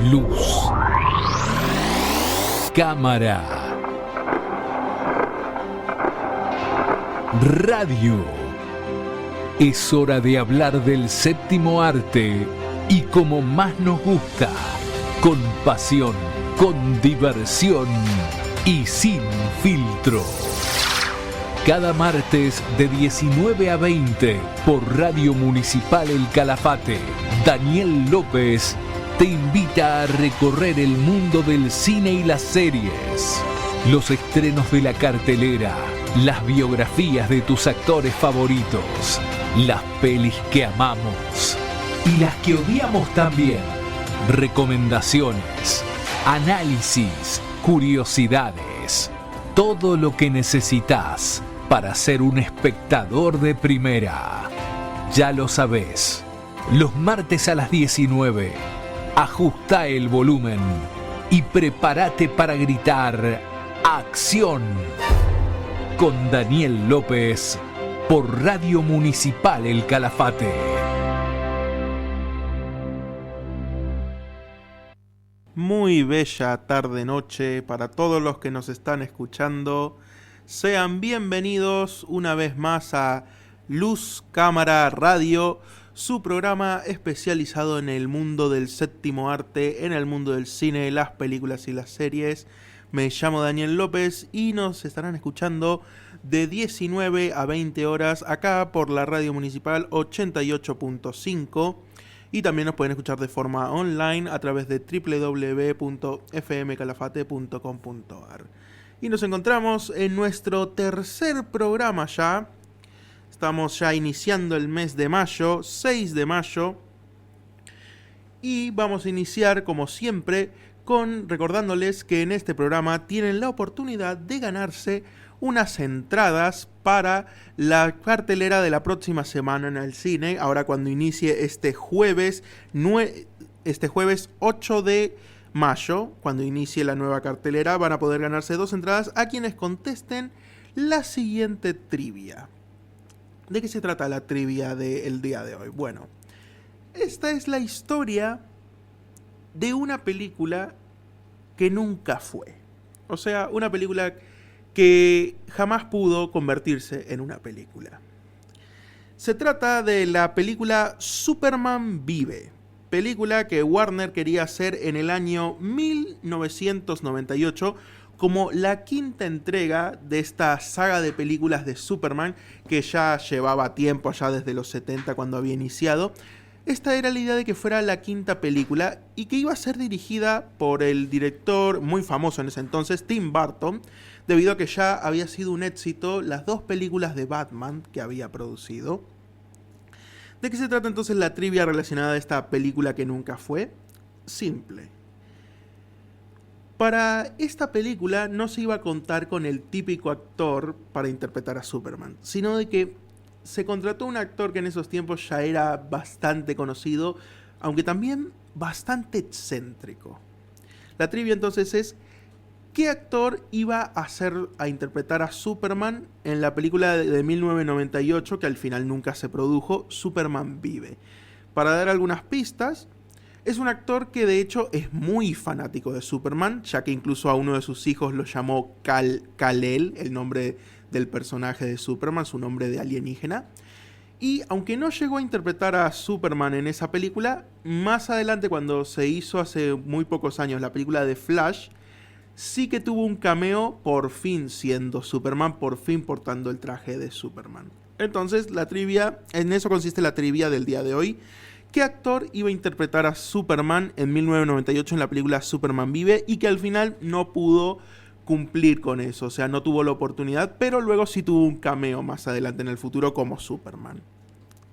Luz. Cámara. Radio. Es hora de hablar del séptimo arte y como más nos gusta, con pasión, con diversión y sin filtro. Cada martes de 19 a 20 por Radio Municipal El Calafate, Daniel López te invita a recorrer el mundo del cine y las series, los estrenos de la cartelera, las biografías de tus actores favoritos, las pelis que amamos y las que odiamos también, recomendaciones, análisis, curiosidades, todo lo que necesitas para ser un espectador de primera. Ya lo sabés, los martes a las 19, ajusta el volumen y prepárate para gritar ¡Acción! Con Daniel López por Radio Municipal El Calafate. Muy bella tarde-noche para todos los que nos están escuchando. Sean bienvenidos una vez más a Luz, Cámara, Radio, su programa especializado en el mundo del séptimo arte, en el mundo del cine, las películas y las series. Me llamo Daniel López y nos estarán escuchando de 19 a 20 horas acá por la Radio Municipal 88.5 y también nos pueden escuchar de forma online a través de www.fmcalafate.com.ar. Y nos encontramos en nuestro tercer programa ya. Estamos ya iniciando el mes de mayo, 6 de mayo. Y vamos a iniciar, como siempre, recordándoles que en este programa tienen la oportunidad de ganarse unas entradas para la cartelera de la próxima semana en el cine. Ahora cuando inicie este jueves 8 de mayo, cuando inicie la nueva cartelera, van a poder ganarse 2 entradas a quienes contesten la siguiente trivia. ¿De qué se trata la trivia del día de hoy? Bueno, esta es la historia de una película que nunca fue. O sea, una película que jamás pudo convertirse en una película. Se trata de la película Superman Vive, película que Warner quería hacer en el año 1998 como la quinta entrega de esta saga de películas de Superman que ya llevaba tiempo, ya desde los 70 cuando había iniciado. Esta era la idea de que fuera la quinta película y que iba a ser dirigida por el director muy famoso en ese entonces, Tim Burton, debido a que ya había sido un éxito las 2 películas de Batman que había producido. ¿De qué se trata entonces la trivia relacionada a esta película que nunca fue? Simple. Para esta película no se iba a contar con el típico actor para interpretar a Superman, sino de que se contrató un actor que en esos tiempos ya era bastante conocido, aunque también bastante excéntrico. La trivia entonces es: ¿qué actor iba a interpretar a Superman en la película de 1998 que al final nunca se produjo, Superman Vive? Para dar algunas pistas, es un actor que de hecho es muy fanático de Superman, ya que incluso a uno de sus hijos lo llamó Kal-El, el nombre del personaje de Superman, su nombre de alienígena. Y aunque no llegó a interpretar a Superman en esa película, más adelante cuando se hizo hace muy pocos años la película de Flash, sí que tuvo un cameo por fin siendo Superman, por fin portando el traje de Superman. Entonces la trivia, en eso consiste la trivia del día de hoy. ¿Qué actor iba a interpretar a Superman en 1998 en la película Superman Vive y que al final no pudo cumplir con eso? O sea, no tuvo la oportunidad, pero luego sí tuvo un cameo más adelante en el futuro como Superman.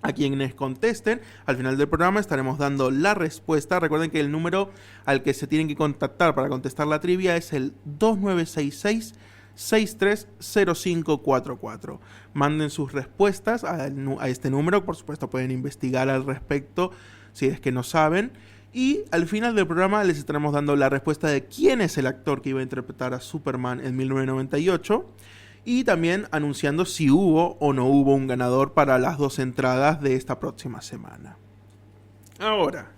A quienes contesten, al final del programa estaremos dando la respuesta. Recuerden que el número al que se tienen que contactar para contestar la trivia es el 2966-630544. Manden sus respuestas a este número. Por supuesto pueden investigar al respecto si es que no saben. Y al final del programa les estaremos dando la respuesta de quién es el actor que iba a interpretar a Superman en 1998. Y también anunciando si hubo o no hubo un ganador para las 2 entradas de esta próxima semana. Ahora,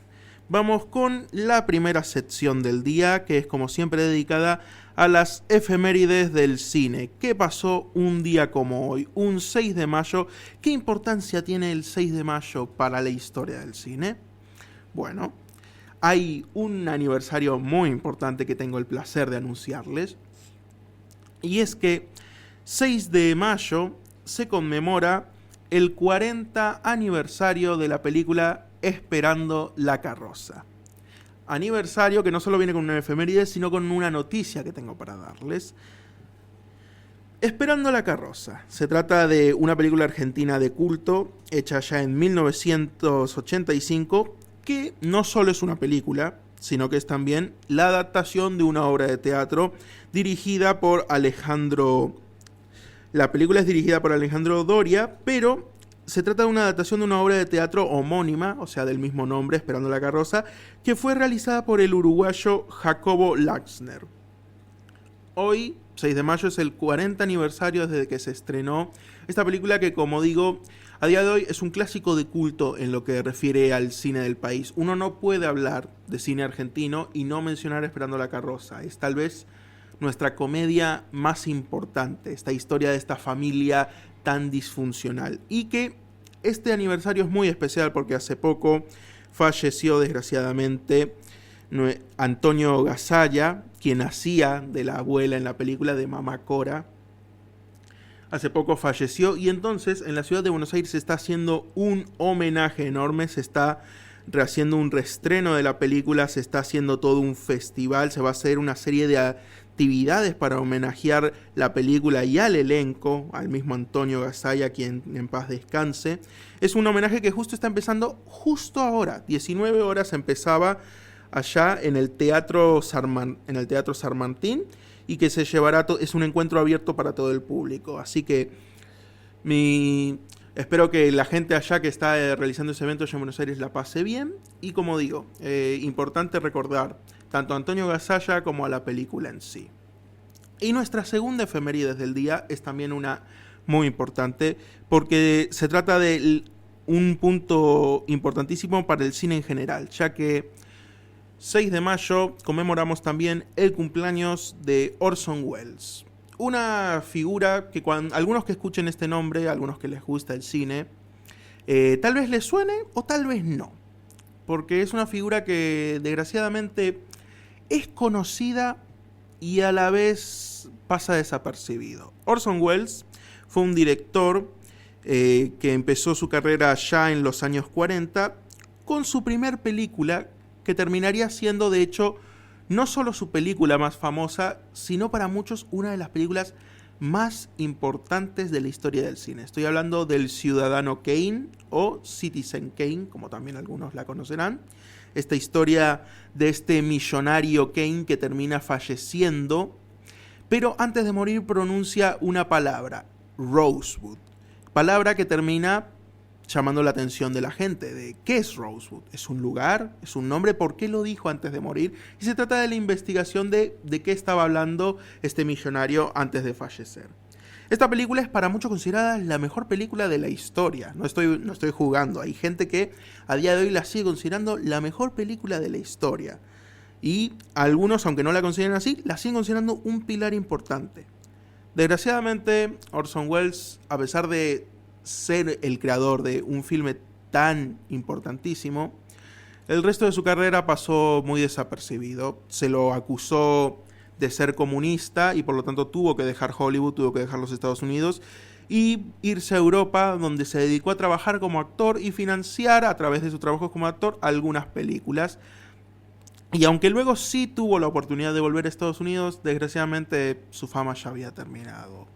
Vamos con la primera sección del día, que es como siempre dedicada a las efemérides del cine. ¿Qué pasó un día como hoy, un 6 de mayo? ¿Qué importancia tiene el 6 de mayo para la historia del cine? Bueno, hay un aniversario muy importante que tengo el placer de anunciarles. Y es que 6 de mayo se conmemora el 40 aniversario de la película Esperando la carroza. Aniversario que no solo viene con una efeméride, sino con una noticia que tengo para darles. Esperando la carroza. Se trata de una película argentina de culto, hecha ya en 1985, que no solo es una película, sino que es también la adaptación de una obra de teatro dirigida por Alejandro. La película es dirigida por Alejandro Doria, pero se trata de una adaptación de una obra de teatro homónima, o sea, del mismo nombre, Esperando la carroza, que fue realizada por el uruguayo Jacobo Laxner. Hoy, 6 de mayo, es el 40 aniversario desde que se estrenó esta película que, como digo, a día de hoy es un clásico de culto en lo que refiere al cine del país. Uno no puede hablar de cine argentino y no mencionar Esperando la carroza. Es tal vez nuestra comedia más importante, esta historia de esta familia tan disfuncional. Y que este aniversario es muy especial porque hace poco falleció desgraciadamente Antonio Gasalla, quien hacía de la abuela en la película de Mamá Cora. Hace poco falleció y entonces en la ciudad de Buenos Aires se está haciendo un homenaje enorme, se está haciendo un reestreno de la película, se está haciendo todo un festival, se va a hacer una serie de actividades para homenajear la película y al elenco, al mismo Antonio Gasalla, quien en paz descanse. Es un homenaje que justo está empezando justo ahora, 19 horas empezaba allá en el Teatro San Martín, y que se llevará, es un encuentro abierto para todo el público. Así que espero que la gente allá que está realizando ese evento allá en Buenos Aires la pase bien. Y como digo, importante recordar tanto a Antonio Gasalla como a la película en sí. Y nuestra segunda efeméride del día es también una muy importante, porque se trata de un punto importantísimo para el cine en general, ya que 6 de mayo conmemoramos también el cumpleaños de Orson Welles. Una figura que algunos que escuchen este nombre, algunos que les gusta el cine, tal vez les suene o tal vez no. Porque es una figura que desgraciadamente es conocida y a la vez pasa desapercibido. Orson Welles fue un director que empezó su carrera ya en los años 40 con su primer película, que terminaría siendo, de hecho, no solo su película más famosa, sino para muchos una de las películas más importantes de la historia del cine. Estoy hablando del Ciudadano Kane o Citizen Kane, como también algunos la conocerán. Esta historia de este millonario Kane que termina falleciendo, pero antes de morir pronuncia una palabra, Rosewood. Palabra que termina llamando la atención de la gente, de ¿qué es Rosewood? ¿Es un lugar? ¿Es un nombre? ¿Por qué lo dijo antes de morir? Y se trata de la investigación de qué estaba hablando este millonario antes de fallecer. Esta película es para muchos considerada la mejor película de la historia. No estoy jugando. Hay gente que a día de hoy la sigue considerando la mejor película de la historia. Y algunos, aunque no la consideren así, la siguen considerando un pilar importante. Desgraciadamente, Orson Welles, a pesar de ser el creador de un filme tan importantísimo, el resto de su carrera pasó muy desapercibido. Se lo acusó de ser comunista y por lo tanto tuvo que dejar Hollywood, tuvo que dejar los Estados Unidos y irse a Europa, donde se dedicó a trabajar como actor y financiar a través de sus trabajos como actor algunas películas. Y aunque luego sí tuvo la oportunidad de volver a Estados Unidos, desgraciadamente su fama ya había terminado.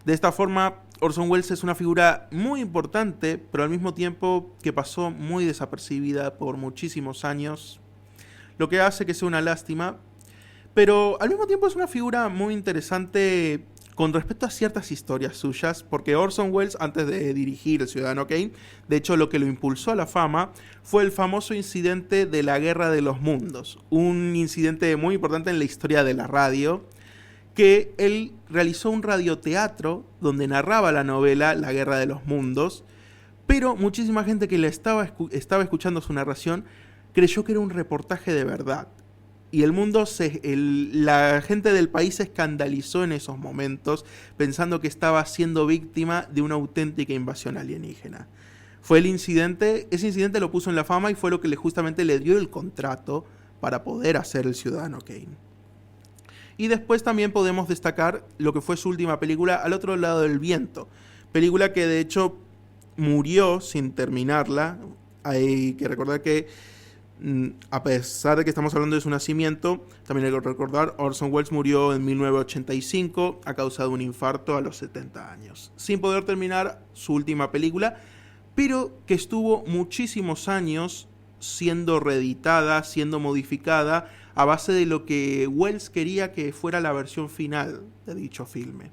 De esta forma, Orson Welles es una figura muy importante, pero al mismo tiempo que pasó muy desapercibida por muchísimos años, lo que hace que sea una lástima, pero al mismo tiempo es una figura muy interesante con respecto a ciertas historias suyas, porque Orson Welles, antes de dirigir El Ciudadano Kane, de hecho lo que lo impulsó a la fama fue el famoso incidente de la Guerra de los Mundos, un incidente muy importante en la historia de la radio, que él realizó un radioteatro donde narraba la novela La Guerra de los Mundos, pero muchísima gente que le estaba escuchando su narración creyó que era un reportaje de verdad. Y la gente del país se escandalizó en esos momentos, pensando que estaba siendo víctima de una auténtica invasión alienígena. Ese incidente lo puso en la fama y fue lo que justamente le dio el contrato para poder hacer El Ciudadano Kane. Y después también podemos destacar lo que fue su última película, Al otro lado del viento. Película que de hecho murió sin terminarla. Hay que recordar que a pesar de que estamos hablando de su nacimiento, también hay que recordar, Orson Welles murió en 1985 a causa de un infarto a los 70 años, sin poder terminar su última película, pero que estuvo muchísimos años siendo reeditada, siendo modificada, a base de lo que Welles quería que fuera la versión final de dicho filme.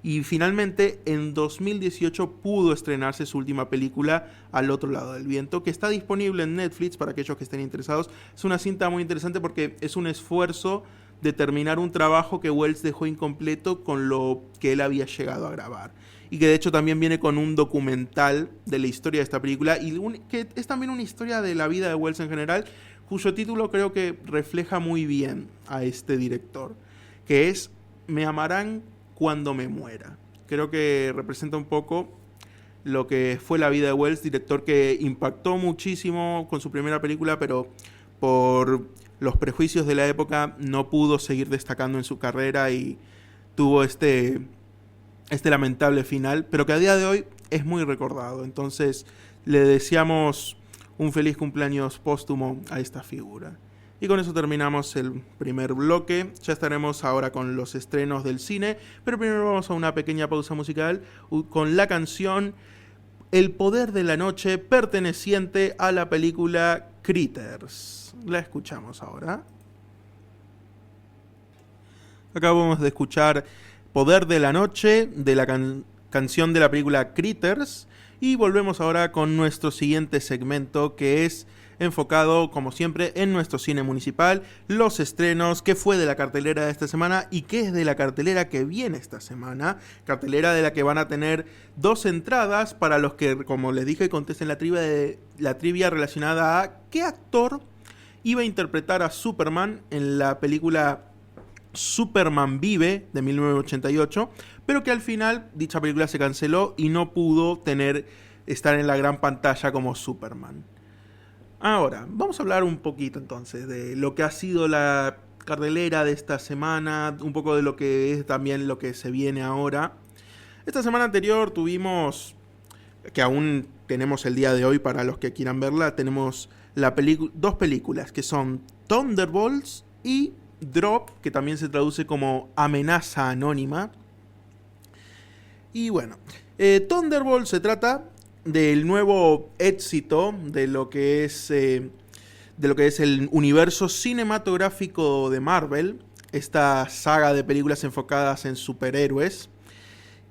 Y finalmente, en 2018 pudo estrenarse su última película, Al otro lado del viento, que está disponible en Netflix para aquellos que estén interesados. Es una cinta muy interesante porque es un esfuerzo de terminar un trabajo que Welles dejó incompleto con lo que él había llegado a grabar. Y que de hecho también viene con un documental de la historia de esta película, y que es también una historia de la vida de Welles en general, cuyo título creo que refleja muy bien a este director, que es Me amarán cuando me muera. Creo que representa un poco lo que fue la vida de Welles, director que impactó muchísimo con su primera película, pero por los prejuicios de la época no pudo seguir destacando en su carrera y tuvo este lamentable final, pero que a día de hoy es muy recordado. Entonces le deseamos un feliz cumpleaños póstumo a esta figura. Y con eso terminamos el primer bloque. Ya estaremos ahora con los estrenos del cine, pero primero vamos a una pequeña pausa musical con la canción El poder de la noche, perteneciente a la película Critters. La escuchamos ahora. Acabamos de escuchar Poder de la noche, de la canción de la película Critters, y volvemos ahora con nuestro siguiente segmento, que es enfocado, como siempre, en nuestro cine municipal, los estrenos, qué fue de la cartelera de esta semana y qué es de la cartelera que viene esta semana, cartelera de la que van a tener 2 entradas para los que, como les dije, contesten la trivia relacionada a qué actor iba a interpretar a Superman en la película Superman Vive de 1988, pero que al final dicha película se canceló y no pudo estar en la gran pantalla como Superman. Ahora, vamos a hablar un poquito entonces de lo que ha sido la cartelera de esta semana, un poco de lo que es también lo que se viene ahora. Esta semana anterior tuvimos, que aún tenemos el día de hoy para los que quieran verla, tenemos 2 películas que son Thunderbolts y Drop, que también se traduce como Amenaza Anónima. Y bueno, Thunderbolts se trata del nuevo éxito de lo que es el universo cinematográfico de Marvel, esta saga de películas enfocadas en superhéroes,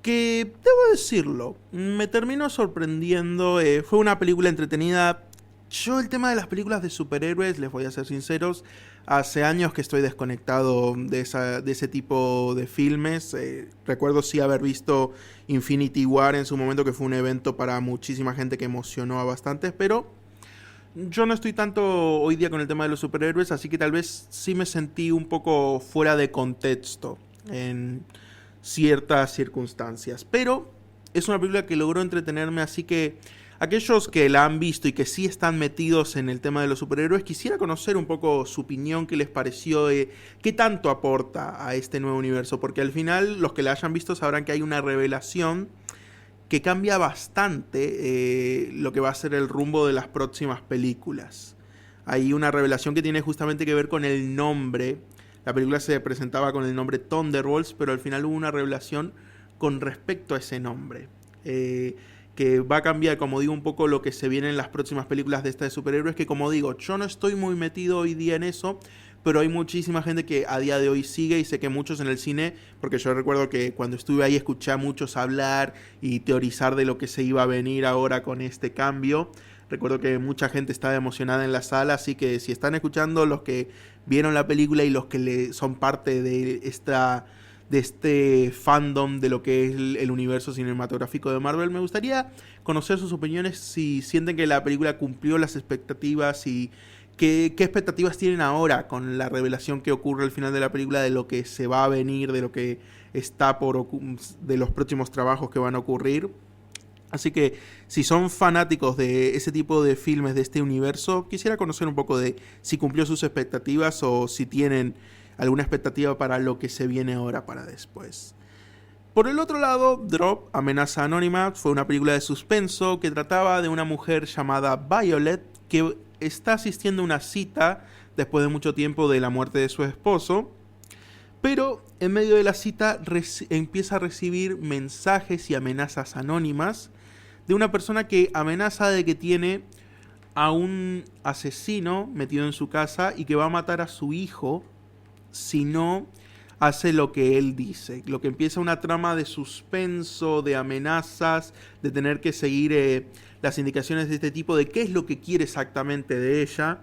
que, debo decirlo, me terminó sorprendiendo. Fue una película entretenida. Yo el tema de las películas de superhéroes, les voy a ser sinceros, hace años que estoy desconectado de ese tipo de filmes. Recuerdo sí haber visto Infinity War en su momento, que fue un evento para muchísima gente que emocionó a bastantes, pero yo no estoy tanto hoy día con el tema de los superhéroes, así que tal vez sí me sentí un poco fuera de contexto en ciertas circunstancias. Pero es una película que logró entretenerme, así que aquellos que la han visto y que sí están metidos en el tema de los superhéroes, quisiera conocer un poco su opinión, qué les pareció, qué tanto aporta a este nuevo universo, porque al final los que la hayan visto sabrán que hay una revelación que cambia bastante lo que va a ser el rumbo de las próximas películas. Hay una revelación que tiene justamente que ver con el nombre. La película se presentaba con el nombre Thunderbolts, pero al final hubo una revelación con respecto a ese nombre. Que va a cambiar, como digo, un poco lo que se viene en las próximas películas de esta de superhéroes, que como digo, yo no estoy muy metido hoy día en eso, pero hay muchísima gente que a día de hoy sigue, y sé que muchos en el cine, porque yo recuerdo que cuando estuve ahí escuché a muchos hablar y teorizar de lo que se iba a venir ahora con este cambio. Recuerdo que mucha gente estaba emocionada en la sala, así que si están escuchando los que vieron la película y los que son parte de este fandom de lo que es el universo cinematográfico de Marvel, me gustaría conocer sus opiniones, si sienten que la película cumplió las expectativas y ¿Qué expectativas tienen ahora con la revelación que ocurre al final de la película de lo que se va a venir, de lo que está de los próximos trabajos que van a ocurrir? Así que si son fanáticos de ese tipo de filmes, de este universo, quisiera conocer un poco de si cumplió sus expectativas o si tienen alguna expectativa para lo que se viene ahora para después. Por el otro lado, Drop, Amenaza Anónima, fue una película de suspenso que trataba de una mujer llamada Violet que está asistiendo a una cita después de mucho tiempo de la muerte de su esposo, pero en medio de la cita empieza a recibir mensajes y amenazas anónimas de una persona que amenaza de que tiene a un asesino metido en su casa y que va a matar a su hijo si no hace lo que él dice. Lo que empieza una trama de suspenso, de amenazas, de tener que seguir las indicaciones de este tipo, de qué es lo que quiere exactamente de ella.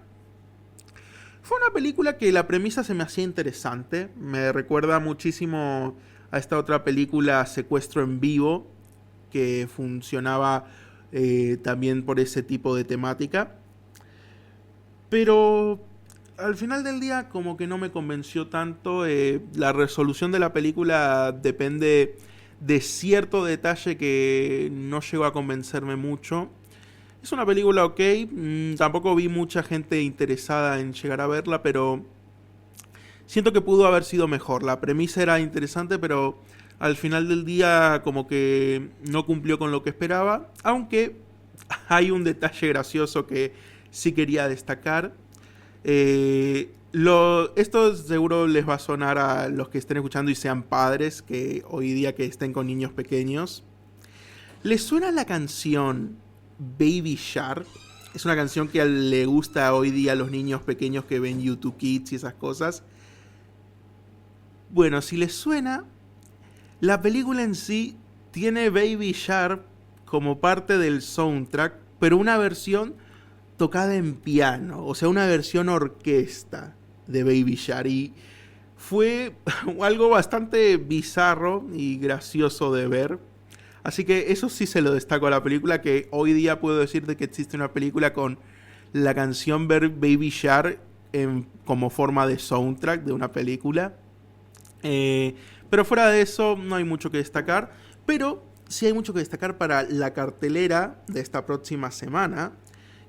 Fue una película que la premisa se me hacía interesante. Me recuerda muchísimo a esta otra película, Secuestro en Vivo, que funcionaba también por ese tipo de temática. Pero al final del día como que no me convenció tanto. La resolución de la película depende de cierto detalle que no llegó a convencerme mucho. Es una película ok, tampoco vi mucha gente interesada en llegar a verla, pero siento que pudo haber sido mejor. La premisa era interesante, pero al final del día como que no cumplió con lo que esperaba, aunque hay un detalle gracioso que sí quería destacar. Esto seguro les va a sonar a los que estén escuchando y sean padres, que hoy día que estén con niños pequeños. ¿Les suena la canción Baby Shark? Es una canción que le gusta hoy día a los niños pequeños que ven YouTube Kids y esas cosas. Bueno, si les suena, la película en sí tiene Baby Shark como parte del soundtrack, pero una versión tocada en piano, o sea, una versión orquesta de Baby Shark, y fue algo bastante bizarro y gracioso de ver. Así que eso sí se lo destaco a la película, que hoy día puedo decirte que existe una película con la canción Baby Shark como forma de soundtrack de una película. Pero fuera de eso no hay mucho que destacar, pero sí hay mucho que destacar para la cartelera de esta próxima semana.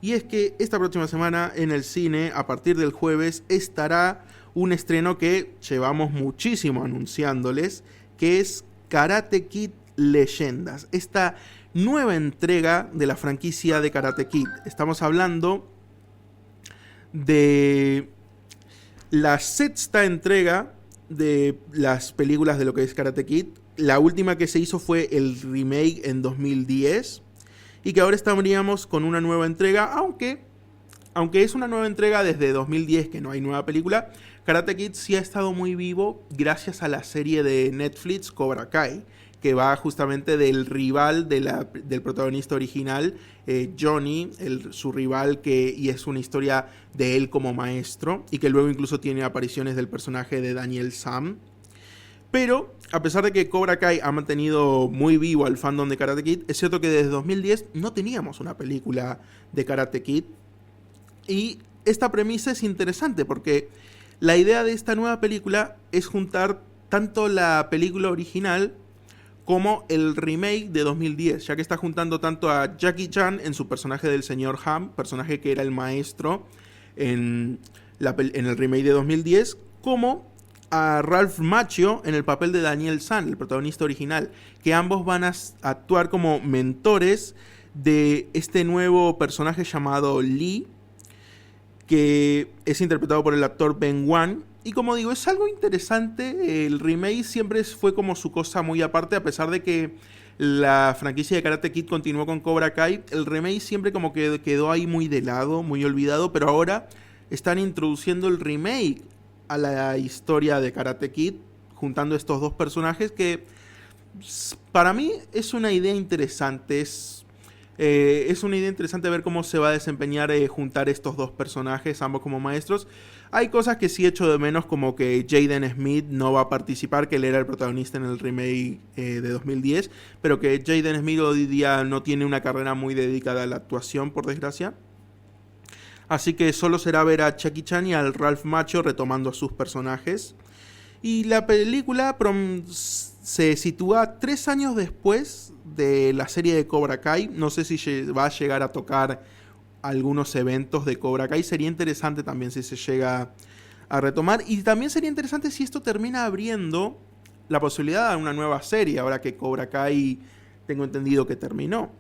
Y es que esta próxima semana en el cine, a partir del jueves, estará un estreno que llevamos muchísimo anunciándoles, que es Karate Kid Leyendas, esta nueva entrega de la franquicia de Karate Kid. Estamos hablando de la sexta entrega de las películas de lo que es Karate Kid. La última que se hizo fue el remake en 2010 y que ahora estaríamos con una nueva entrega, aunque es una nueva entrega desde 2010 que no hay nueva película. Karate Kid sí ha estado muy vivo gracias a la serie de Netflix Cobra Kai, que va justamente del rival del protagonista original, Johnny, su rival, y es una historia de él como maestro, y que luego incluso tiene apariciones del personaje de Daniel Sam. Pero, a pesar de que Cobra Kai ha mantenido muy vivo al fandom de Karate Kid, es cierto que desde 2010 no teníamos una película de Karate Kid, y esta premisa es interesante porque la idea de esta nueva película es juntar tanto la película original como el remake de 2010, ya que está juntando tanto a Jackie Chan en su personaje del señor Ham, personaje que era el maestro en el remake de 2010, como a Ralph Macchio en el papel de Daniel San, el protagonista original, que ambos van a actuar como mentores de este nuevo personaje llamado Lee, que es interpretado por el actor Ben Wan. Y como digo, es algo interesante. El remake siempre fue como su cosa muy aparte, a pesar de que la franquicia de Karate Kid continuó con Cobra Kai. El remake siempre como que quedó ahí muy de lado, muy olvidado, pero ahora están introduciendo el remake a la historia de Karate Kid, juntando estos dos personajes que para mí es una idea interesante. Es una idea interesante ver cómo se va a desempeñar juntar estos dos personajes, ambos como maestros. Hay cosas que sí echo de menos, como que Jaden Smith no va a participar, que él era el protagonista en el remake de 2010, pero que Jaden Smith hoy día no tiene una carrera muy dedicada a la actuación, por desgracia. Así que solo será ver a Jackie Chan y al Ralph Macchio retomando sus personajes. Y la película se sitúa 3 años después de la serie de Cobra Kai. No sé si va a llegar a tocar algunos eventos de Cobra Kai. Sería interesante también si se llega a retomar. Y también sería interesante si esto termina abriendo la posibilidad de una nueva serie, ahora que Cobra Kai tengo entendido que terminó.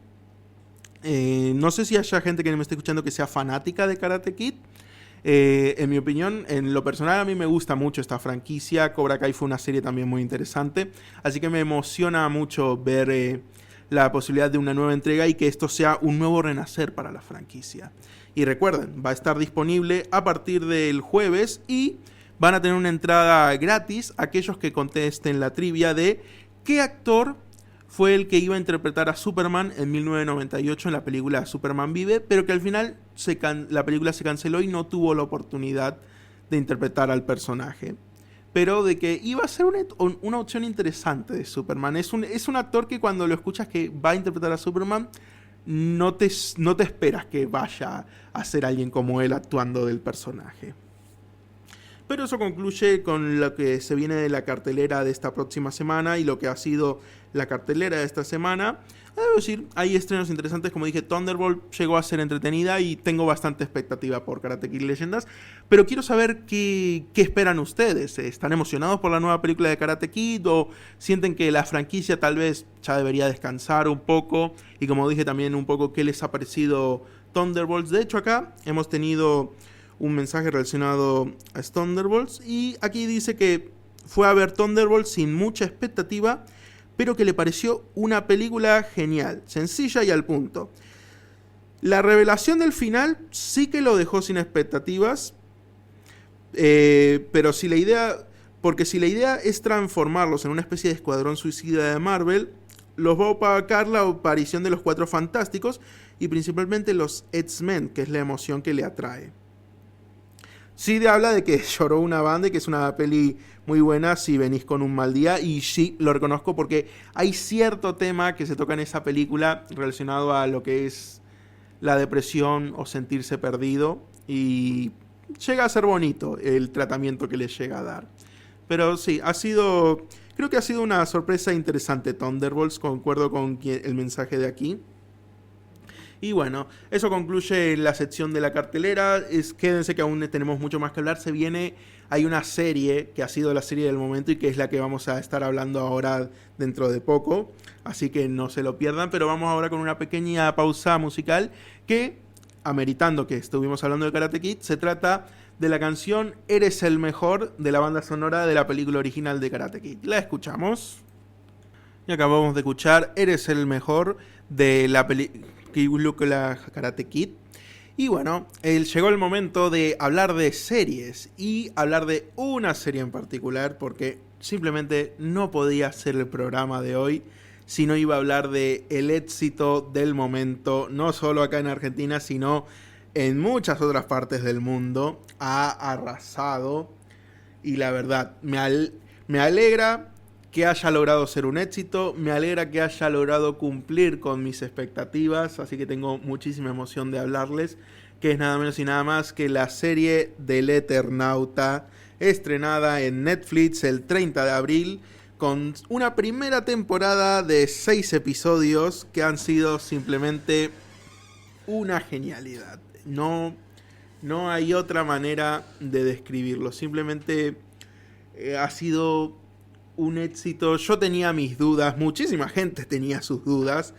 No sé si haya gente que me esté escuchando que sea fanática de Karate Kid. En mi opinión, en lo personal a mí me gusta mucho esta franquicia. Cobra Kai fue una serie también muy interesante, así que me emociona mucho ver la posibilidad de una nueva entrega y que esto sea un nuevo renacer para la franquicia. Y recuerden, va a estar disponible a partir del jueves y van a tener una entrada gratis aquellos que contesten la trivia de qué actor fue el que iba a interpretar a Superman en 1998 en la película Superman Vive, pero que al final la película se canceló y no tuvo la oportunidad de interpretar al personaje. Pero de que iba a ser una opción interesante de Superman. Es un actor que cuando lo escuchas que va a interpretar a Superman, no te esperas que vaya a ser alguien como él actuando del personaje. Pero eso concluye con lo que se viene de la cartelera de esta próxima semana y lo que ha sido la cartelera de esta semana. Debo decir, hay estrenos interesantes, como dije, Thunderbolt llegó a ser entretenida y tengo bastante expectativa por Karate Kid Leyendas. Pero quiero saber qué esperan ustedes. ¿Están emocionados por la nueva película de Karate Kid o sienten que la franquicia tal vez ya debería descansar un poco? Y como dije también un poco qué les ha parecido Thunderbolts. De hecho acá hemos tenido un mensaje relacionado a Thunderbolts y aquí dice que fue a ver Thunderbolts sin mucha expectativa, pero que le pareció una película genial, sencilla y al punto. La revelación del final sí que lo dejó sin expectativas, pero si la idea es transformarlos en una especie de escuadrón suicida de Marvel, los va a opacar la aparición de los Cuatro Fantásticos y principalmente los X-Men, que es la emoción que le atrae. Sí habla de que lloró una banda y que es una peli muy buena si venís con un mal día. Y sí, lo reconozco porque hay cierto tema que se toca en esa película relacionado a lo que es la depresión o sentirse perdido. Y llega a ser bonito el tratamiento que le llega a dar. Pero sí, creo que ha sido una sorpresa interesante Thunderbolts. Concuerdo con el mensaje de aquí. Y bueno, eso concluye la sección de la cartelera. Quédense que aún tenemos mucho más que hablar. Hay una serie que ha sido la serie del momento y que es la que vamos a estar hablando ahora dentro de poco. Así que no se lo pierdan, pero vamos ahora con una pequeña pausa musical que, ameritando que estuvimos hablando de Karate Kid, se trata de la canción Eres el Mejor de la banda sonora de la película original de Karate Kid. La escuchamos. Y acabamos de escuchar Eres el Mejor de la película Karate Kid. Y bueno, llegó el momento de hablar de series y hablar de una serie en particular porque simplemente no podía ser el programa de hoy si no iba a hablar de el éxito del momento, no solo acá en Argentina, sino en muchas otras partes del mundo. Ha arrasado y la verdad, me alegra que haya logrado ser un éxito, me alegra que haya logrado cumplir con mis expectativas, así que tengo muchísima emoción de hablarles, que es nada menos y nada más que la serie del Eternauta, estrenada en Netflix el 30 de abril, con una primera temporada de 6 episodios que han sido simplemente una genialidad. No hay otra manera de describirlo, simplemente ha sido un éxito. Yo tenía mis dudas, muchísima gente tenía sus dudas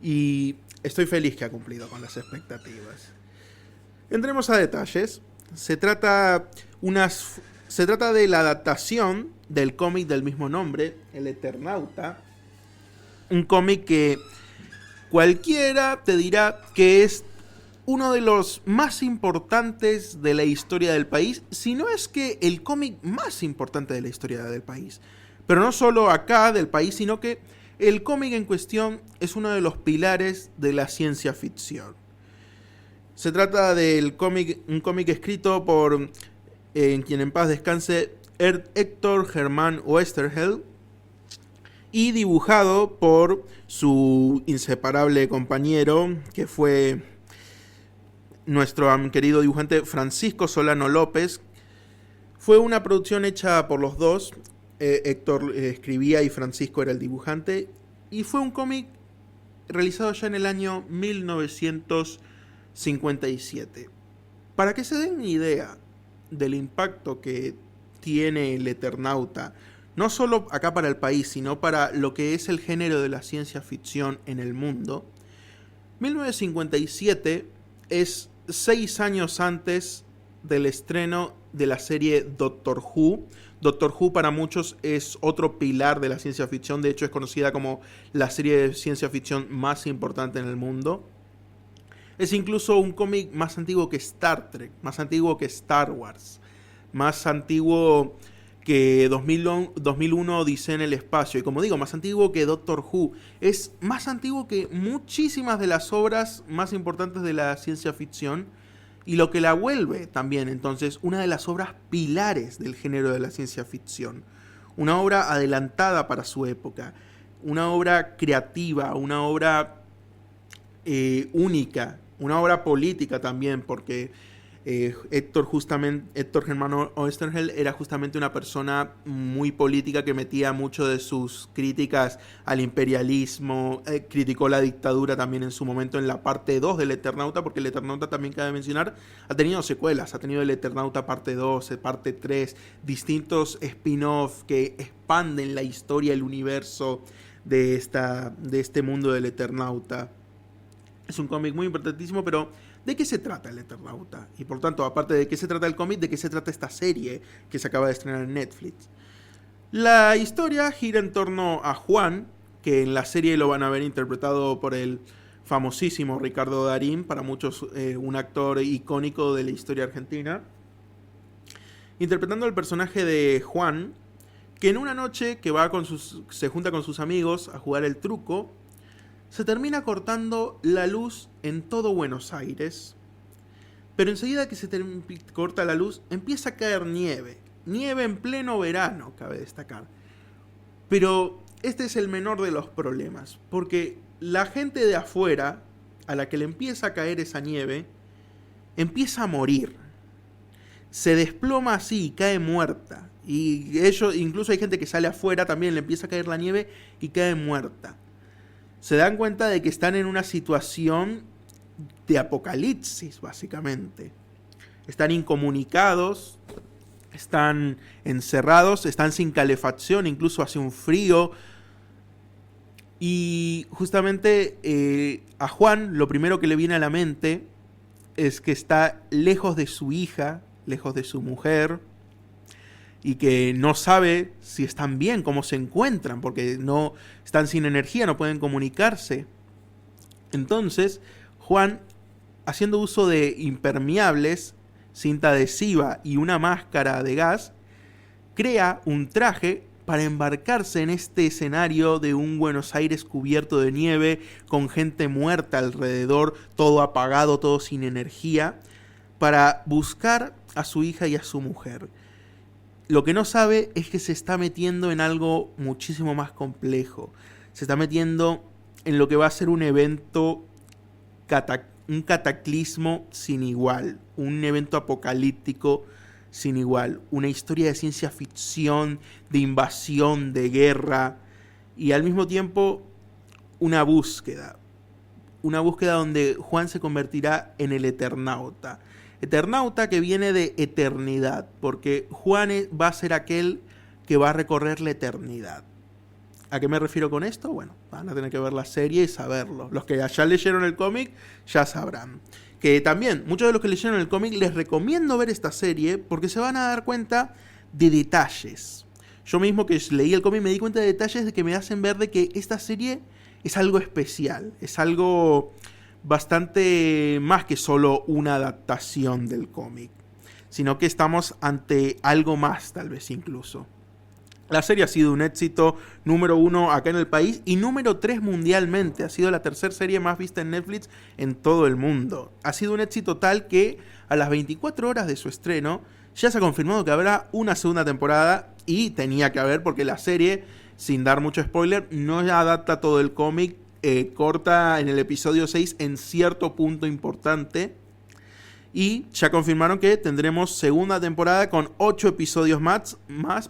y estoy feliz que ha cumplido con las expectativas. Entremos a detalles. Se trata de la adaptación del cómic del mismo nombre, El Eternauta, un cómic que cualquiera te dirá que es uno de los más importantes de la historia del país, si no es que el cómic más importante de la historia del país. Pero no solo acá del país, sino que el cómic en cuestión es uno de los pilares de la ciencia ficción. Se trata de un cómic escrito por, quien en paz descanse, Héctor Germán Oesterheld, y dibujado por su inseparable compañero, que fue nuestro querido dibujante Francisco Solano López. Fue una producción hecha por los dos. Héctor escribía y Francisco era el dibujante. Y fue un cómic realizado ya en el año 1957. Para que se den idea del impacto que tiene el Eternauta, no solo acá para el país, sino para lo que es el género de la ciencia ficción en el mundo, 1957 es 6 años antes del estreno de la serie Doctor Who. Doctor Who para muchos es otro pilar de la ciencia ficción, de hecho es conocida como la serie de ciencia ficción más importante en el mundo. Es incluso un cómic más antiguo que Star Trek, más antiguo que Star Wars, más antiguo que 2001 Odisea en el espacio, y como digo, más antiguo que Doctor Who. Es más antiguo que muchísimas de las obras más importantes de la ciencia ficción, y lo que la vuelve también, entonces, una de las obras pilares del género de la ciencia ficción. Una obra adelantada para su época, una obra creativa, una obra única, una obra política también, porque Héctor Germán Oesterheld era justamente una persona muy política que metía mucho de sus críticas al imperialismo, criticó la dictadura también en su momento en la parte 2 del Eternauta, porque el Eternauta también cabe mencionar, ha tenido secuelas, ha tenido el Eternauta parte 2, parte 3, distintos spin-off que expanden la historia, el universo de este mundo del Eternauta. Es un cómic muy importantísimo, pero ¿de qué se trata el Eternauta? Y por tanto, aparte de qué se trata el cómic, ¿de qué se trata esta serie que se acaba de estrenar en Netflix? La historia gira en torno a Juan, que en la serie lo van a ver interpretado por el famosísimo Ricardo Darín, para muchos un actor icónico de la historia argentina, interpretando el personaje de Juan, que en una noche que se junta con sus amigos a jugar el truco, se termina cortando la luz en todo Buenos Aires, pero enseguida que se corta la luz empieza a caer nieve en pleno verano, cabe destacar. Pero este es el menor de los problemas, porque la gente de afuera, a la que le empieza a caer esa nieve, empieza a morir, se desploma así y cae muerta, y incluso hay gente que sale afuera también, le empieza a caer la nieve y cae muerta. Se dan cuenta de que están en una situación de apocalipsis, básicamente. Están incomunicados, están encerrados, están sin calefacción, incluso hace un frío. Y justamente a Juan lo primero que le viene a la mente es que está lejos de su hija, lejos de su mujer, y que no sabe si están bien, cómo se encuentran, porque no están sin energía, no pueden comunicarse. Entonces, Juan, haciendo uso de impermeables, cinta adhesiva y una máscara de gas, crea un traje para embarcarse en este escenario de un Buenos Aires cubierto de nieve, con gente muerta alrededor, todo apagado, todo sin energía, para buscar a su hija y a su mujer. Lo que no sabe es que se está metiendo en algo muchísimo más complejo. Se está metiendo en lo que va a ser un evento, un cataclismo sin igual, un evento apocalíptico sin igual, una historia de ciencia ficción, de invasión, de guerra, y al mismo tiempo una búsqueda donde Juan se convertirá en el Eternauta. Eternauta que viene de eternidad, porque Juan va a ser aquel que va a recorrer la eternidad. ¿A qué me refiero con esto? Bueno, van a tener que ver la serie y saberlo. Los que ya leyeron el cómic ya sabrán. Que también, muchos de los que leyeron el cómic les recomiendo ver esta serie porque se van a dar cuenta de detalles. Yo mismo que leí el cómic me di cuenta de detalles de que me hacen ver de que esta serie es algo especial, es algo bastante más que solo una adaptación del cómic, sino que estamos ante algo más, tal vez incluso. La serie ha sido un éxito número 1 acá en el país y número 3 mundialmente. Ha sido la tercera serie más vista en Netflix en todo el mundo. Ha sido un éxito tal que a las 24 horas de su estreno ya se ha confirmado que habrá una segunda temporada, y tenía que haber porque la serie, sin dar mucho spoiler, no adapta todo el cómic, corta en el episodio 6 en cierto punto importante. Y ya confirmaron que tendremos segunda temporada con 8 episodios más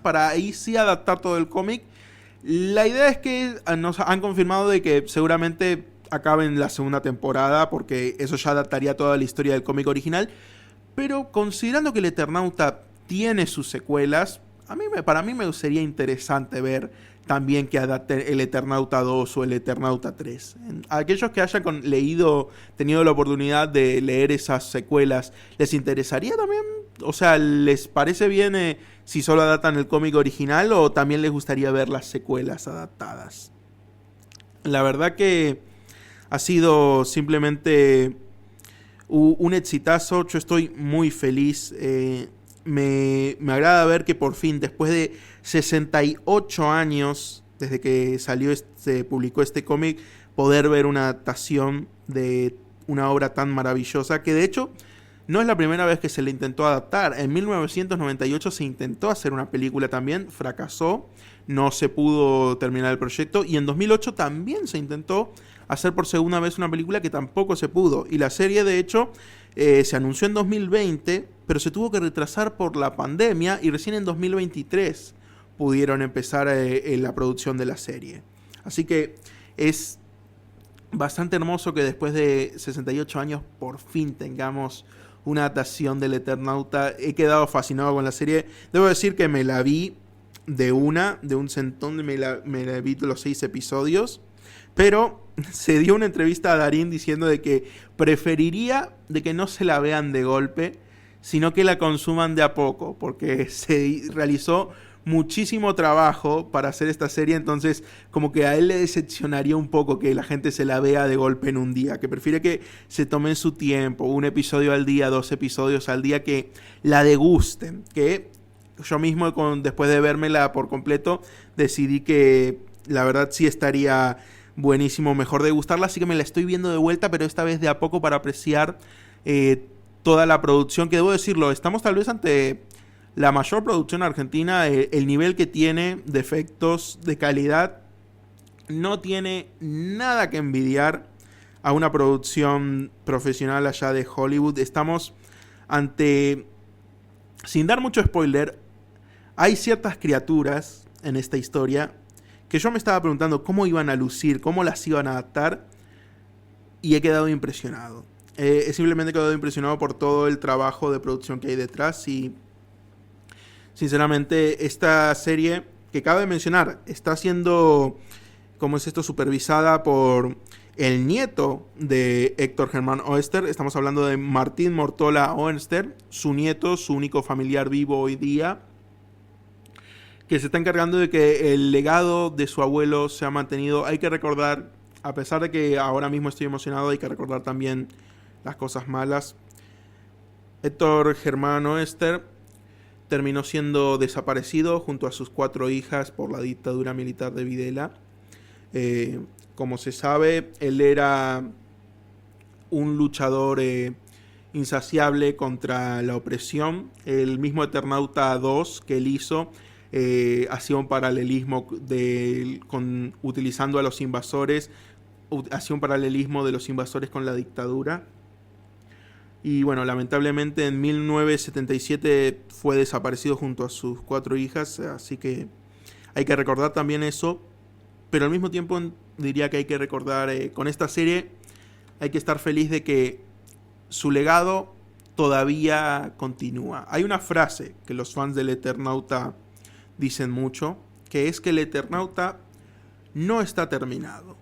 para ahí sí adaptar todo el cómic. La idea es que nos han confirmado de que seguramente acaben la segunda temporada, porque eso ya adaptaría toda la historia del cómic original. Pero considerando que el Eternauta tiene sus secuelas, para mí me sería interesante ver también que adapte el Eternauta 2 o el Eternauta 3. Aquellos que hayan tenido la oportunidad de leer esas secuelas, ¿les interesaría también? O sea, ¿les parece bien si solo adaptan el cómic original o también les gustaría ver las secuelas adaptadas? La verdad que ha sido simplemente un exitazo. Yo estoy muy feliz. Me agrada ver que por fin, después de 68 años desde que se publicó este cómic, poder ver una adaptación de una obra tan maravillosa, que de hecho no es la primera vez que se le intentó adaptar. En 1998 se intentó hacer una película también, fracasó, no se pudo terminar el proyecto, y en 2008 también se intentó hacer por segunda vez una película que tampoco se pudo, y la serie de hecho se anunció en 2020, pero se tuvo que retrasar por la pandemia y recién en 2023 pudieron empezar la producción de la serie. Así que es bastante hermoso que después de 68 años por fin tengamos una adaptación del Eternauta. He quedado fascinado con la serie. Debo decir que me la vi de un centón, me la vi de los 6 episodios. Pero se dio una entrevista a Darín diciendo de que preferiría de que no se la vean de golpe, sino que la consuman de a poco, porque se realizó muchísimo trabajo para hacer esta serie, entonces como que a él le decepcionaría un poco que la gente se la vea de golpe en un día, que prefiere que se tomen su tiempo, un episodio al día, 2 episodios al día, que la degusten, que yo mismo después de vérmela por completo decidí que la verdad sí estaría buenísimo, mejor degustarla, así que me la estoy viendo de vuelta, pero esta vez de a poco para apreciar toda la producción, que debo decirlo, estamos tal vez ante la mayor producción argentina. El nivel que tiene de efectos, de calidad, no tiene nada que envidiar a una producción profesional allá de Hollywood. Estamos ante, sin dar mucho spoiler, hay ciertas criaturas en esta historia que yo me estaba preguntando cómo iban a lucir, cómo las iban a adaptar, y he quedado impresionado. He simplemente quedado impresionado por todo el trabajo de producción que hay detrás, y sinceramente esta serie, que cabe mencionar, está siendo, ¿cómo es esto?, supervisada por el nieto de Héctor Germán Oester. Estamos hablando de Martín Mortola Oester, su nieto, su único familiar vivo hoy día, que se está encargando de que el legado de su abuelo se ha mantenido. Hay que recordar, a pesar de que ahora mismo estoy emocionado, hay que recordar también las cosas malas. Héctor Germán Oester terminó siendo desaparecido junto a sus 4 hijas por la dictadura militar de Videla. Como se sabe, él era un luchador insaciable contra la opresión. El mismo Eternauta 2 que él hizo hacía un paralelismo utilizando a los invasores, hacía un paralelismo de los invasores con la dictadura. Y bueno, lamentablemente en 1977 fue desaparecido junto a sus 4 hijas, así que hay que recordar también eso. Pero al mismo tiempo diría que hay que recordar, con esta serie hay que estar feliz de que su legado todavía continúa. Hay una frase que los fans del Eternauta dicen mucho, que es que el Eternauta no está terminado.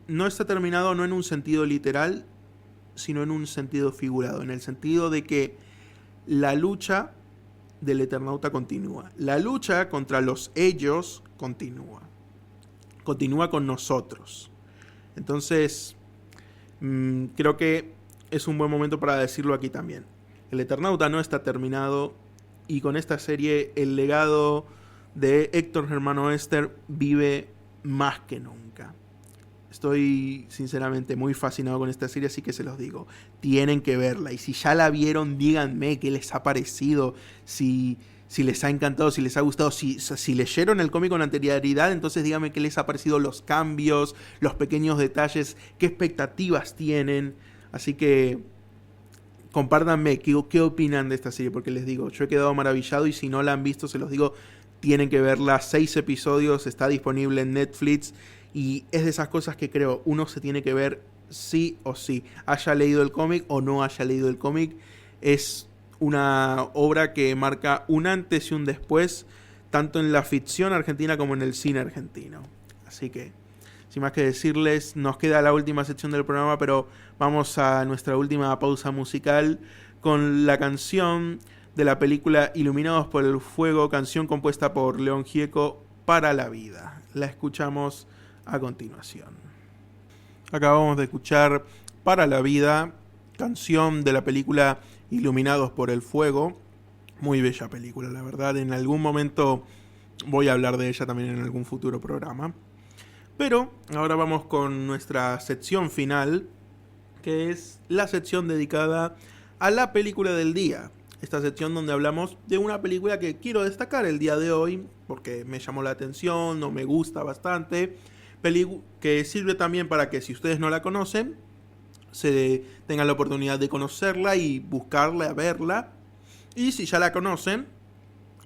No está terminado no en un sentido literal, sino en un sentido figurado, en el sentido de que la lucha del Eternauta continúa. La lucha contra los ellos continúa. Continúa con nosotros. Entonces, creo que es un buen momento para decirlo aquí también. El Eternauta no está terminado, y con esta serie el legado de Héctor Germán Oester vive más que nunca. Estoy sinceramente muy fascinado con esta serie, así que se los digo, tienen que verla. Y si ya la vieron, díganme qué les ha parecido, si les ha encantado, si les ha gustado, si leyeron el cómic con anterioridad, entonces díganme qué les ha parecido los cambios, los pequeños detalles, qué expectativas tienen. Así que compártanme qué opinan de esta serie, porque les digo, yo he quedado maravillado y si no la han visto, se los digo, tienen que verla. 6 episodios, está disponible en Netflix y es de esas cosas que creo uno se tiene que ver sí o sí, haya leído el cómic o no haya leído el cómic. Es una obra que marca un antes y un después, tanto en la ficción argentina como en el cine argentino. Así que, sin más que decirles, nos queda la última sección del programa, pero vamos a nuestra última pausa musical con la canción de la película Iluminados por el Fuego, canción compuesta por León Gieco, Para la Vida. La escuchamos a continuación. Acabamos de escuchar Para la Vida, canción de la película Iluminados por el Fuego. Muy bella película, la verdad. En algún momento voy a hablar de ella también en algún futuro programa. Pero ahora vamos con nuestra sección final, que es la sección dedicada a la película del día. Esta sección donde hablamos de una película que quiero destacar el día de hoy, porque me llamó la atención, no me gusta bastante, que sirve también para que si ustedes no la conocen, se tengan la oportunidad de conocerla y buscarla, verla. Y si ya la conocen,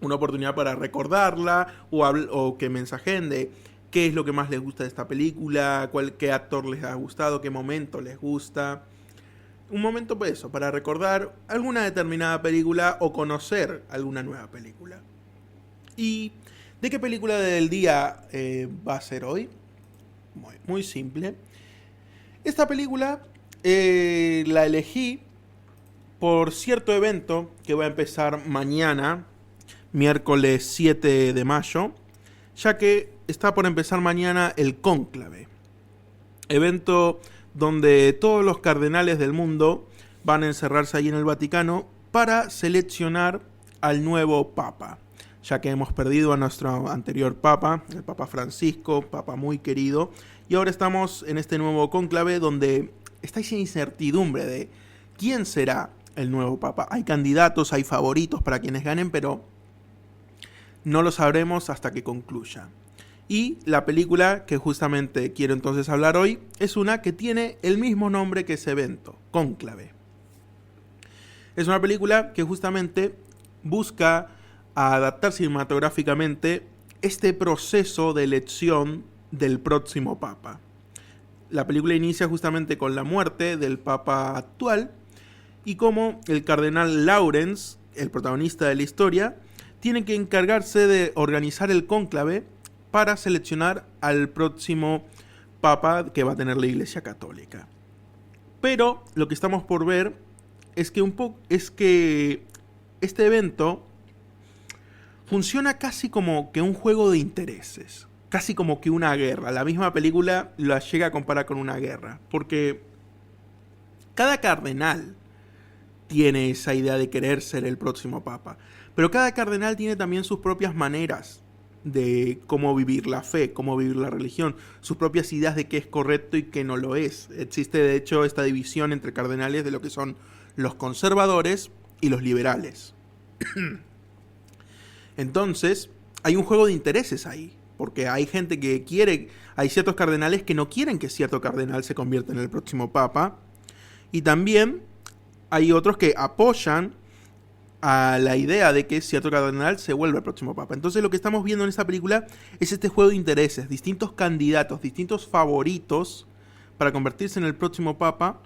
una oportunidad para recordarla o que mensajen de qué es lo que más les gusta de esta película, qué actor les ha gustado, qué momento les gusta. Un momento pues eso, para recordar alguna determinada película o conocer alguna nueva película. ¿Y de qué película del día va a ser hoy? Muy simple. Esta película la elegí por cierto evento que va a empezar mañana, miércoles 7 de mayo, ya que está por empezar mañana el Cónclave. Evento donde todos los cardenales del mundo van a encerrarse ahí en el Vaticano para seleccionar al nuevo Papa, ya que hemos perdido a nuestro anterior Papa, el Papa Francisco, Papa muy querido, y ahora estamos en este nuevo cónclave donde está esa incertidumbre de quién será el nuevo Papa. Hay candidatos, hay favoritos para quienes ganen, pero no lo sabremos hasta que concluya. Y la película que justamente quiero entonces hablar hoy es una que tiene el mismo nombre que ese evento, Cónclave. Es una película que justamente busca adaptar cinematográficamente este proceso de elección del próximo Papa. La película inicia justamente con la muerte del Papa actual y cómo el cardenal Lawrence, el protagonista de la historia, tiene que encargarse de organizar el cónclave para seleccionar al próximo Papa que va a tener la Iglesia Católica. Pero lo que estamos por ver es que este evento funciona casi como que un juego de intereses, casi como que una guerra. La misma película la llega a comparar con una guerra, porque cada cardenal tiene esa idea de querer ser el próximo Papa, pero cada cardenal tiene también sus propias maneras de cómo vivir la fe, cómo vivir la religión, sus propias ideas de qué es correcto y qué no lo es. Existe de hecho esta división entre cardenales de lo que son los conservadores y los liberales. Entonces, hay un juego de intereses ahí, porque hay gente que hay ciertos cardenales que no quieren que cierto cardenal se convierta en el próximo Papa, y también hay otros que apoyan a la idea de que cierto cardenal se vuelva el próximo Papa. Entonces lo que estamos viendo en esta película es este juego de intereses, distintos candidatos, distintos favoritos para convertirse en el próximo Papa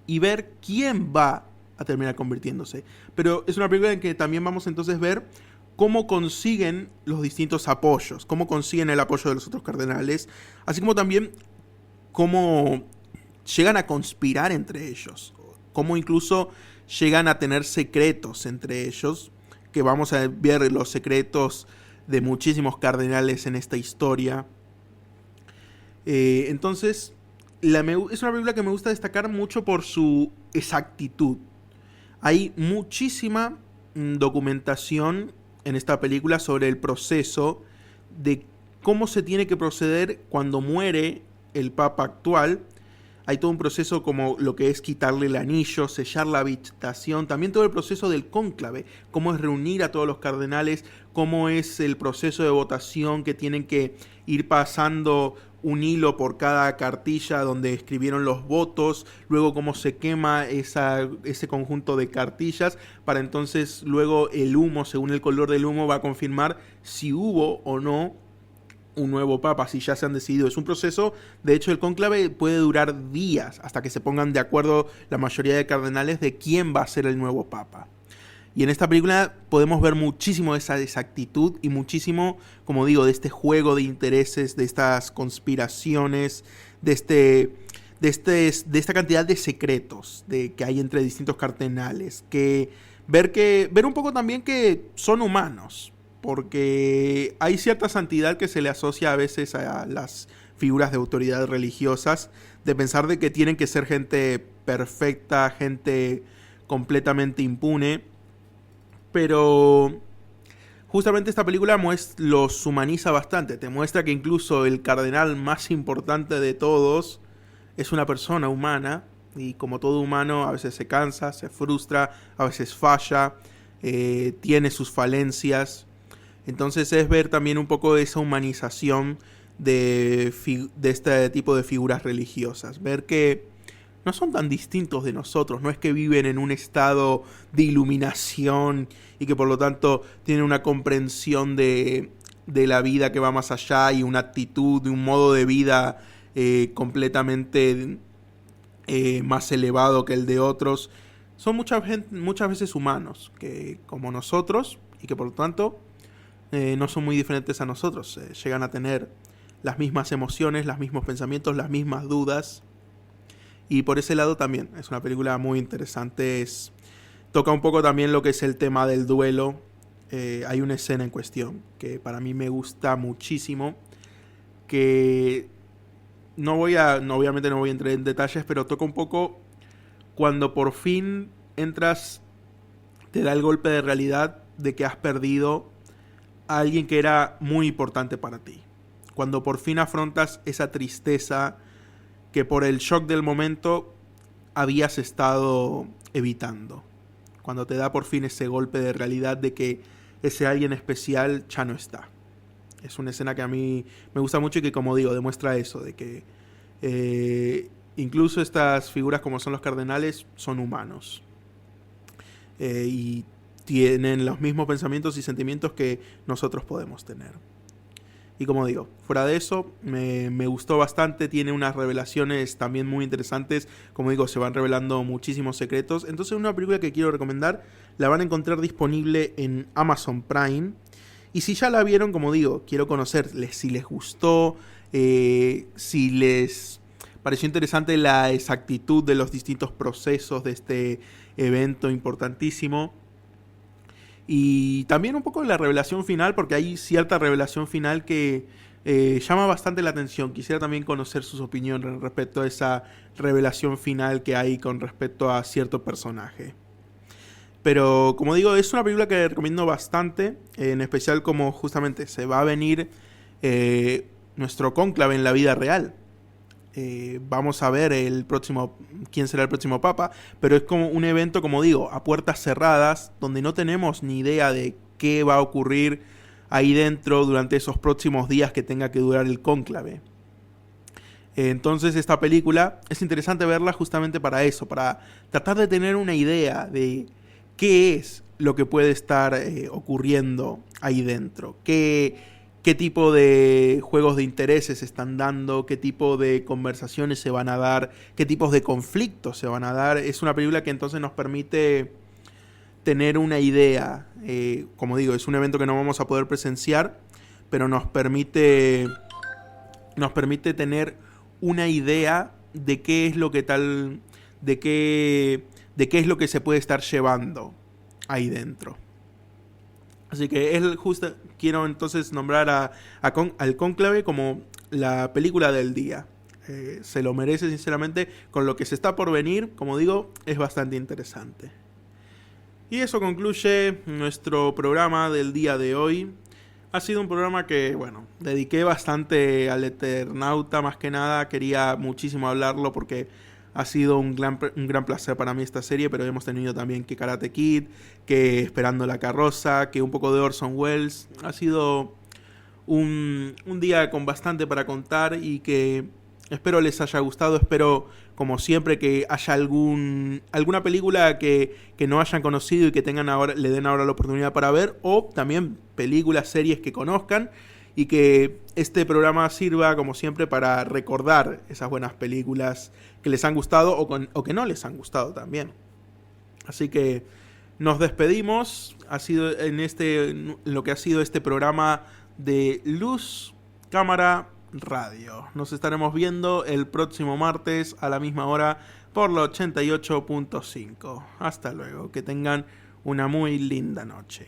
y ver quién va a terminar convirtiéndose. Pero es una película en que también vamos entonces a ver cómo consiguen los distintos apoyos, cómo consiguen el apoyo de los otros cardenales, así como también cómo llegan a conspirar entre ellos, cómo incluso llegan a tener secretos entre ellos, que vamos a ver los secretos de muchísimos cardenales en esta historia. Entonces, es una película que me gusta destacar mucho por su exactitud. Hay muchísima documentación en esta película sobre el proceso de cómo se tiene que proceder cuando muere el Papa actual. Hay todo un proceso como lo que es quitarle el anillo, sellar la habitación, también todo el proceso del cónclave, cómo es reunir a todos los cardenales, cómo es el proceso de votación que tienen que ir pasando un hilo por cada cartilla donde escribieron los votos, luego cómo se quema ese conjunto de cartillas, para entonces luego el humo, según el color del humo, va a confirmar si hubo o no un nuevo papa, si ya se han decidido. Es un proceso, de hecho el cónclave puede durar días hasta que se pongan de acuerdo la mayoría de cardenales de quién va a ser el nuevo papa. Y en esta película podemos ver muchísimo de esa exactitud y muchísimo, como digo, de este juego de intereses, de estas conspiraciones, de esta cantidad de secretos que hay entre distintos cardenales. Ver un poco también que son humanos, porque hay cierta santidad que se le asocia a veces a las figuras de autoridad religiosas, de pensar de que tienen que ser gente perfecta, gente completamente impune. Pero justamente esta película los humaniza bastante. Te muestra que incluso el cardenal más importante de todos es una persona humana. Y como todo humano, a veces se cansa, se frustra, a veces falla, tiene sus falencias. Entonces es ver también un poco esa humanización de este tipo de figuras religiosas. Ver que no son tan distintos de nosotros, no es que viven en un estado de iluminación y que por lo tanto tienen una comprensión de la vida que va más allá y una actitud, de un modo de vida completamente más elevado que el de otros. Son muchas veces humanos, que como nosotros, y que por lo tanto no son muy diferentes a nosotros. Llegan a tener las mismas emociones, los mismos pensamientos, las mismas dudas. Y por ese lado también es una película muy interesante. Toca un poco también lo que es el tema del duelo. Hay una escena en cuestión que para mí me gusta muchísimo, que obviamente no voy a entrar en detalles, pero toca un poco cuando por fin entras, te da el golpe de realidad de que has perdido a alguien que era muy importante para ti. Cuando por fin afrontas esa tristeza que por el shock del momento habías estado evitando. Cuando te da por fin ese golpe de realidad de que ese alguien especial ya no está. Es una escena que a mí me gusta mucho y que, como digo, demuestra eso, de que incluso estas figuras como son los cardenales son humanos. Y tienen los mismos pensamientos y sentimientos que nosotros podemos tener. Y como digo, fuera de eso, me gustó bastante, tiene unas revelaciones también muy interesantes. Como digo, se van revelando muchísimos secretos. Entonces, una película que quiero recomendar, la van a encontrar disponible en Amazon Prime. Y si ya la vieron, como digo, quiero conocerles si les gustó, si les pareció interesante la exactitud de los distintos procesos de este evento importantísimo. Y también un poco de la revelación final, porque hay cierta revelación final que llama bastante la atención. Quisiera también conocer sus opiniones respecto a esa revelación final que hay con respecto a cierto personaje. Pero como digo, es una película que recomiendo bastante, en especial como justamente se va a venir nuestro cónclave en la vida real. Vamos a ver quién será el próximo papa, pero es como un evento, como digo, a puertas cerradas, donde no tenemos ni idea de qué va a ocurrir ahí dentro durante esos próximos días que tenga que durar el cónclave. Entonces esta película es interesante verla justamente para eso, para tratar de tener una idea de qué es lo que puede estar ocurriendo ahí dentro, qué tipo de juegos de intereses se están dando, qué tipo de conversaciones se van a dar, qué tipos de conflictos se van a dar. Es una película que entonces nos permite tener una idea. Como digo, es un evento que no vamos a poder presenciar, pero nos permite tener una idea de qué es lo que de qué es lo que se puede estar llevando ahí dentro. Así que quiero entonces nombrar al Cónclave como la película del día. Se lo merece sinceramente. Con lo que se está por venir, como digo, es bastante interesante. Y eso concluye nuestro programa del día de hoy. Ha sido un programa que, dediqué bastante al Eternauta, más que nada. Quería muchísimo hablarlo porque ha sido un gran placer para mí esta serie, pero hemos tenido también que Karate Kid, que Esperando la carroza, que un poco de Orson Welles. Ha sido un día con bastante para contar y que espero les haya gustado. Espero, como siempre, que haya alguna película que no hayan conocido y que le den ahora la oportunidad para ver, o también películas, series que conozcan, y que este programa sirva, como siempre, para recordar esas buenas películas que les han gustado o que no les han gustado también. Así que nos despedimos. Ha sido en lo que ha sido este programa de Luz, Cámara, Radio. Nos estaremos viendo el próximo martes a la misma hora por la 88.5. Hasta luego. Que tengan una muy linda noche.